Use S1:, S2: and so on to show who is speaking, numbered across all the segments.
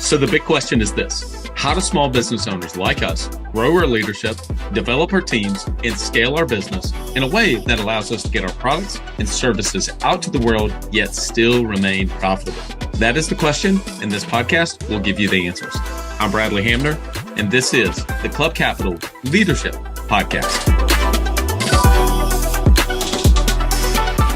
S1: So the big question is this: how do small business owners like us grow our leadership, develop our teams, and scale our business in a way that allows us to get our products and services out to the world, yet still remain profitable? That is the question, and this podcast will give you the answers. I'm Bradley Hamner, and this is the Club Capital Leadership Podcast.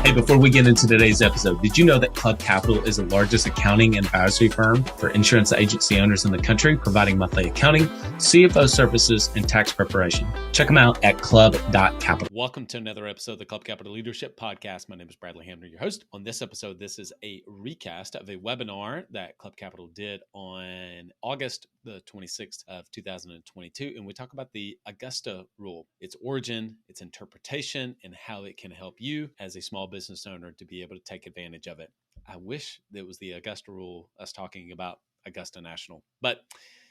S1: Hey, before we get into today's episode, did you know that Club Capital is the largest accounting and advisory firm for insurance agency owners in the country, providing monthly accounting, CFO services, and tax preparation? Check them out at club.capital. Welcome to another episode of the Club Capital Leadership Podcast. My name is Bradley Hamner, your host. On this episode, this is a recast of a webinar that Club Capital did on August the 26th of 2022. And we talk about the Augusta Rule, its origin, its interpretation, and how it can help you as a small business owner to be able to take advantage of it. I wish it was the Augusta Rule us talking about Augusta National. But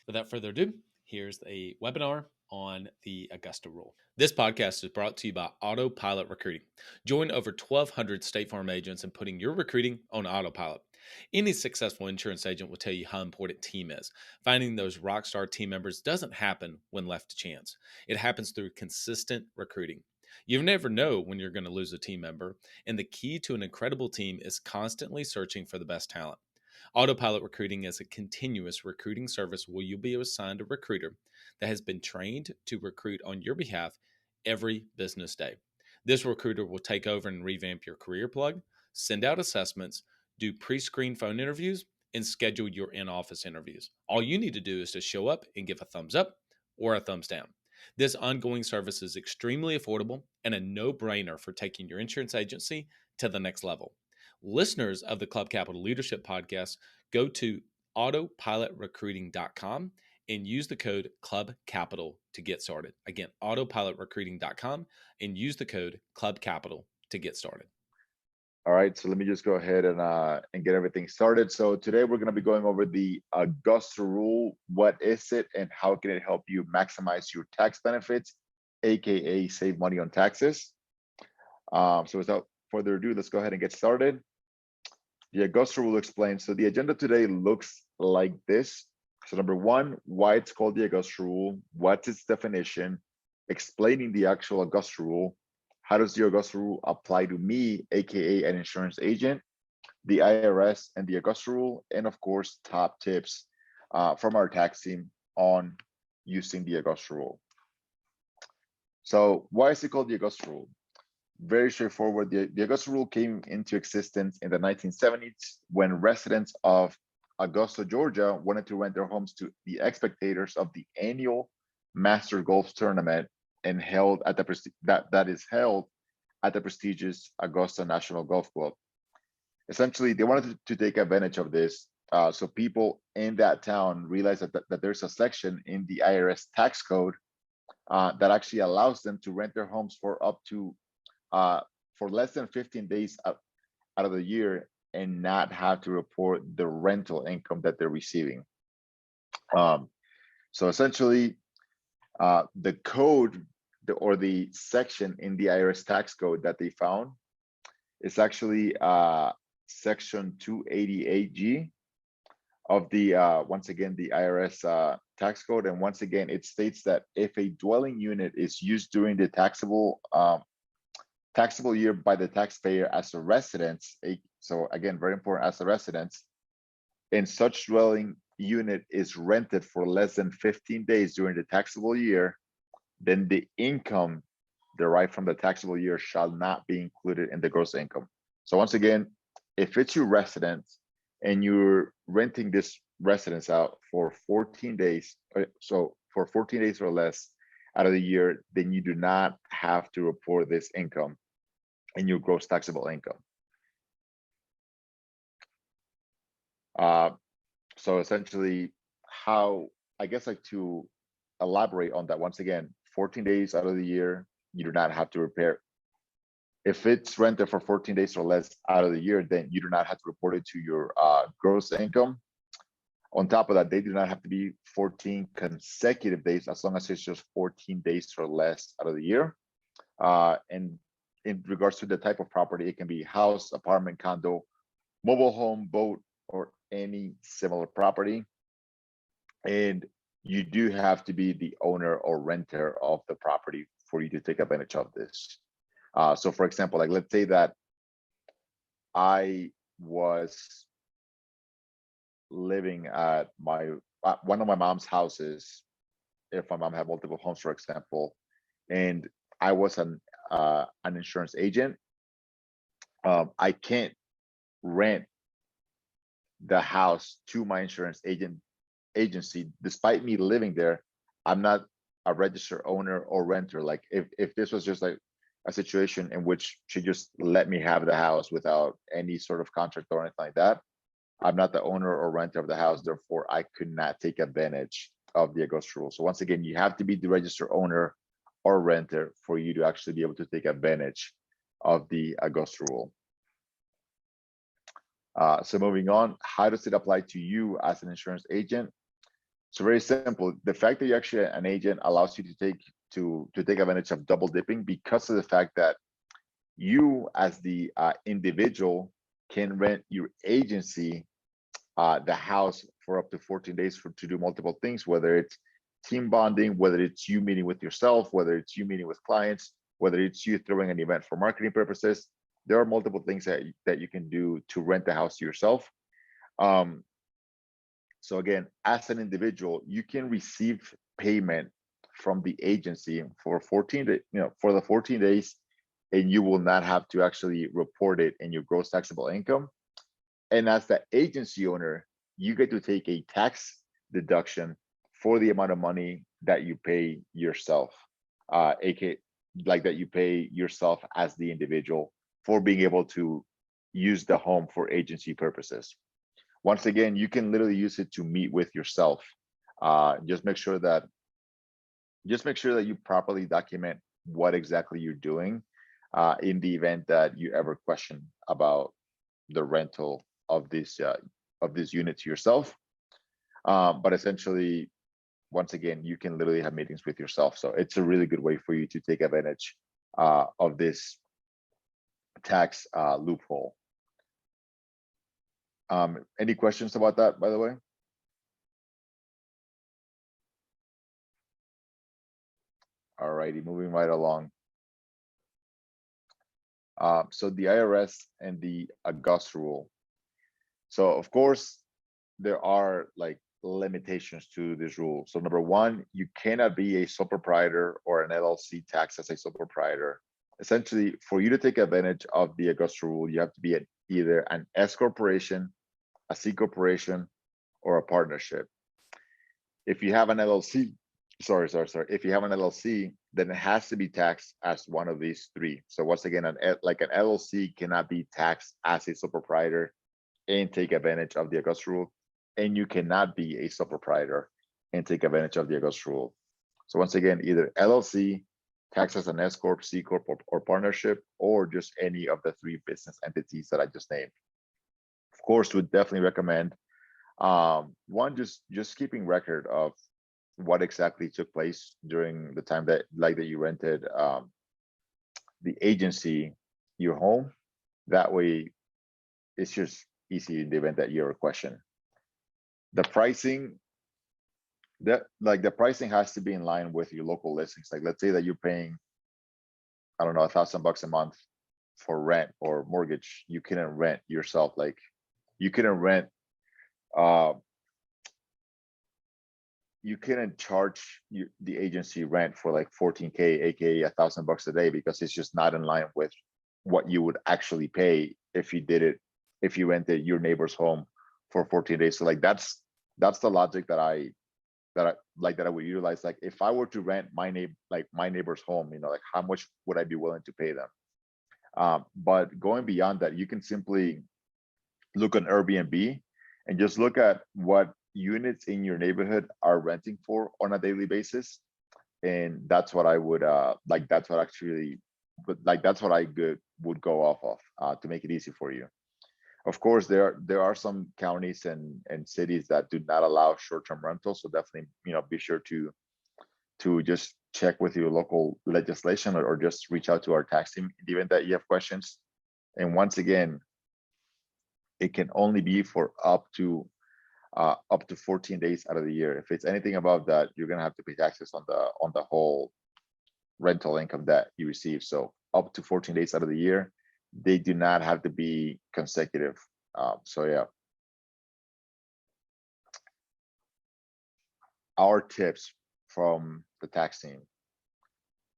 S1: without further ado, here's a webinar on the Augusta Rule. This podcast is brought to you by Autopilot Recruiting. Join over 1,200 State Farm agents in putting your recruiting on autopilot. Any successful insurance agent will tell you how important team is. Finding those rock star team members doesn't happen when left to chance. It happens through consistent recruiting. You never know when you're going to lose a team member, and the key to an incredible team is constantly searching for the best talent. Autopilot Recruiting is a continuous recruiting service where you'll be assigned a recruiter that has been trained to recruit on your behalf every business day. This recruiter will take over and revamp your career plug, send out assessments, do pre-screen phone interviews, and schedule your in-office interviews. All you need to do is to show up and give a thumbs up or a thumbs down. This ongoing service is extremely affordable and a no-brainer for taking your insurance agency to the next level. Listeners of the Club Capital Leadership Podcast, go to autopilotrecruiting.com and use the code CLUBCAPITAL to get started. Again, autopilotrecruiting.com and use the code CLUBCAPITAL to get started.
S2: All right, so let me just go ahead and get everything started. So today we're going to be going over the Augusta Rule. What is it and how can it help you maximize your tax benefits, aka save money on taxes? So without further ado, let's go ahead and get started. The Augusta Rule explains. So the agenda today looks like this. So number one, why it's called the Augusta Rule, what's its definition, explaining the actual Augusta Rule. How does the Augusta Rule apply to me, aka an insurance agent, the IRS, and the Augusta Rule, and of course, top tips from our tax team on using the Augusta Rule. So why is it called the Augusta Rule? Very straightforward. The Augusta Rule came into existence in the 1970s when residents of Augusta, Georgia wanted to rent their homes to the spectators of the annual Master Golf Tournament and held at the that is held at the prestigious Augusta National Golf Club. Essentially, they wanted to take advantage of this, so people in that town realized that there's a section in the IRS tax code that actually allows them to rent their homes for up to for less than 15 days out of the year and not have to report the rental income that they're receiving. So essentially, the code or the section in the IRS tax code that they found is actually section 288G of the once again the IRS tax code. And once again, it states that if a dwelling unit is used during the taxable year by the taxpayer as a residence, so again, very important, as a residence, and such dwelling unit is rented for less than 15 days during the taxable year, then the income derived from the taxable year shall not be included in the gross income. So once again, if it's your residence and you're renting this residence out for 14 days, so for 14 days or less out of the year, then you do not have to report this income in your gross taxable income. So essentially, how, I guess, like to elaborate on that once again, 14 days out of the year, you do not have to repair. If it's rented for 14 days or less out of the year, then you do not have to report it to your gross income. On top of that, they do not have to be 14 consecutive days as long as it's just 14 days or less out of the year. And in regards to the type of property, it can be house, apartment, condo, mobile home, boat, or any similar property. And you do have to be the owner or renter of the property for you to take advantage of this. So for example, like let's say that I was living at one of my mom's houses, if my mom had multiple homes, for example, and I was an insurance agent. I can't rent the house to my insurance agency, despite me living there. I'm not a registered owner or renter. Like if this was just like a situation in which she just let me have the house without any sort of contract or anything like that, I'm not the owner or renter of the house. Therefore, I could not take advantage of the Augusta Rule. So once again, you have to be the registered owner or renter for you to actually be able to take advantage of the Augusta Rule. So moving on, how does it apply to you as an insurance agent? So very simple. The fact that you're actually an agent allows you to take advantage of double dipping, because of the fact that you as the individual can rent your agency the house for up to 14 days to do multiple things, whether it's team bonding, whether it's you meeting with yourself, whether it's you meeting with clients, whether it's you throwing an event for marketing purposes. There are multiple things that you can do to rent the house to yourself. So again, as an individual, you can receive payment from the agency for 14 days, for the 14 days, and you will not have to actually report it in your gross taxable income. And as the agency owner, you get to take a tax deduction for the amount of money that you pay yourself, aka like that you pay yourself as the individual for being able to use the home for agency purposes. Once again, you can literally use it to meet with yourself. Just make sure that you properly document what exactly you're doing in the event that you ever question about the rental of this unit to yourself. But essentially, once again, you can literally have meetings with yourself. So it's a really good way for you to take advantage of this tax loophole. Any questions about that, by the way? All righty, moving right along. So the IRS and the Augusta Rule. So of course, there are like limitations to this rule. So number one, you cannot be a sole proprietor or an LLC taxed as a sole proprietor. Essentially, for you to take advantage of the Augusta Rule, you have to be either an S corporation, a C corporation, or a partnership. If you have an LLC, if you have an LLC, then it has to be taxed as one of these three. So once again, an LLC cannot be taxed as a sole proprietor and take advantage of the Augusta Rule, and you cannot be a sole proprietor and take advantage of the Augusta Rule. So once again, either LLC, taxed as an S corp, C corp, or partnership, or just any of the three business entities that I just named. Of course, would definitely recommend one, just keeping record of what exactly took place during the time that you rented the agency your home. That way, it's just easy in the event that you're a question. The pricing, the pricing has to be in line with your local listings. Like let's say that you're paying, I don't know, $1,000 a month for rent or mortgage. You couldn't rent yourself. Like you couldn't rent, you couldn't charge the agency rent for like 14K, aka $1,000 a day, because it's just not in line with what you would actually pay if you rented your neighbor's home for 14 days. So like that's the logic that I would utilize. Like if I were to rent my neighbor's home, like how much would I be willing to pay them? But going beyond that, you can simply look on Airbnb and just look at what units in your neighborhood are renting for on a daily basis. And that's what I would that's what I would go off of to make it easy for you. Of course, there are some counties and cities that do not allow short-term rentals. So definitely, be sure to just check with your local legislation or just reach out to our tax team in the event that you have questions. And once again, it can only be for up to up to 14 days out of the year. If it's anything above that, you're gonna have to pay taxes on the whole rental income that you receive. So up to 14 days out of the year, they do not have to be consecutive. So yeah. Our tips from the tax team.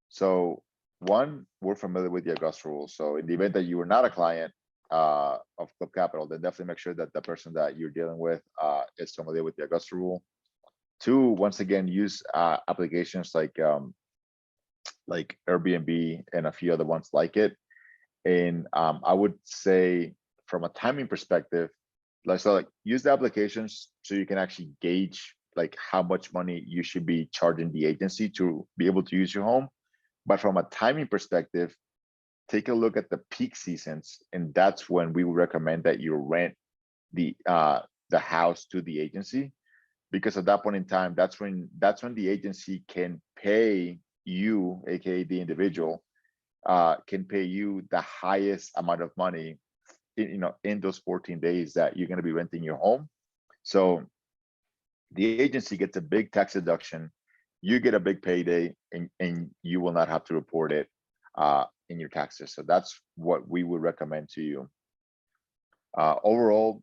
S2: So one, we're familiar with the Augusta Rule. So in the event that you are not a client of Club Capital, then definitely make sure that the person that you're dealing with is familiar with the Augusta Rule. Two, once again, use applications like Airbnb and a few other ones like it. And I would say from a timing perspective, like use the applications so you can actually gauge like how much money you should be charging the agency to be able to use your home. But from a timing perspective, take a look at the peak seasons, and that's when we would recommend that you rent the house to the agency, because at that point in time, that's when the agency can pay you, aka the individual, can pay you the highest amount of money in those 14 days that you're going to be renting your home. So the agency gets a big tax deduction, you get a big payday, and you will not have to report it in your taxes. So that's what we would recommend to you. Overall,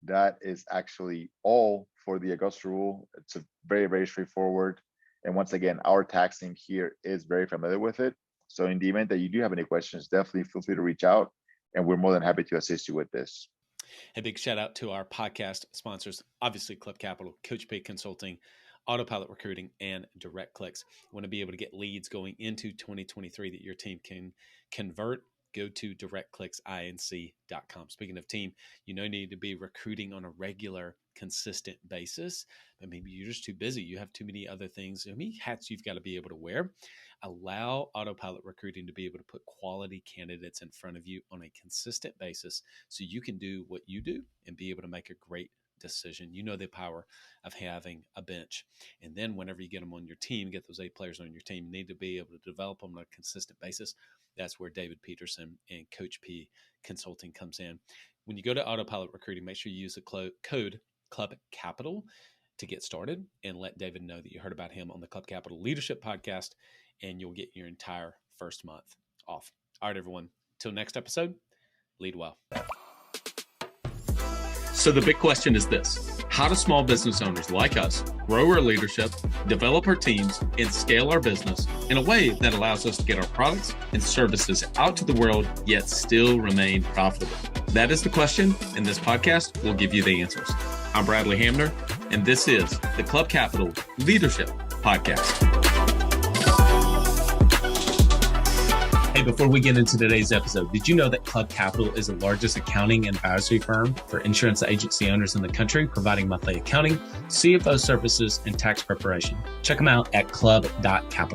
S2: that is actually all for the Augusta Rule. It's a very, very straightforward. And once again, our tax team here is very familiar with it. So in the event that you do have any questions, definitely feel free to reach out, and we're more than happy to assist you with this.
S1: A big shout out to our podcast sponsors, obviously Club Capital, Coach P Consulting, Autopilot Recruiting, and Direct Clicks. Want to be able to get leads going into 2023 that your team can convert? Go to directclicksinc.com. Speaking of team, you need to be recruiting on a regular, consistent basis, but maybe you're just too busy. You have too many other things, hats you've got to be able to wear. Allow Autopilot Recruiting to be able to put quality candidates in front of you on a consistent basis so you can do what you do and be able to make a great decision. The power of having a bench. And then whenever you get them on your team, get those 8 players on your team, you need to be able to develop them on a consistent basis. That's where David Peterson and Coach P Consulting comes in. When you go to Autopilot Recruiting, make sure you use the code Club Capital to get started, and let David know that you heard about him on the Club Capital Leadership Podcast, and you'll get your entire first month off. All right, everyone. Till next episode, lead well. So the big question is this: how do small business owners like us grow our leadership, develop our teams, and scale our business in a way that allows us to get our products and services out to the world, yet still remain profitable? That is the question, and this podcast will give you the answers. I'm Bradley Hamner, and this is the Club Capital Leadership Podcast. Hey, before we get into today's episode, did you know that Club Capital is the largest accounting and advisory firm for insurance agency owners in the country, providing monthly accounting, CFO services, and tax preparation? Check them out at club.capital.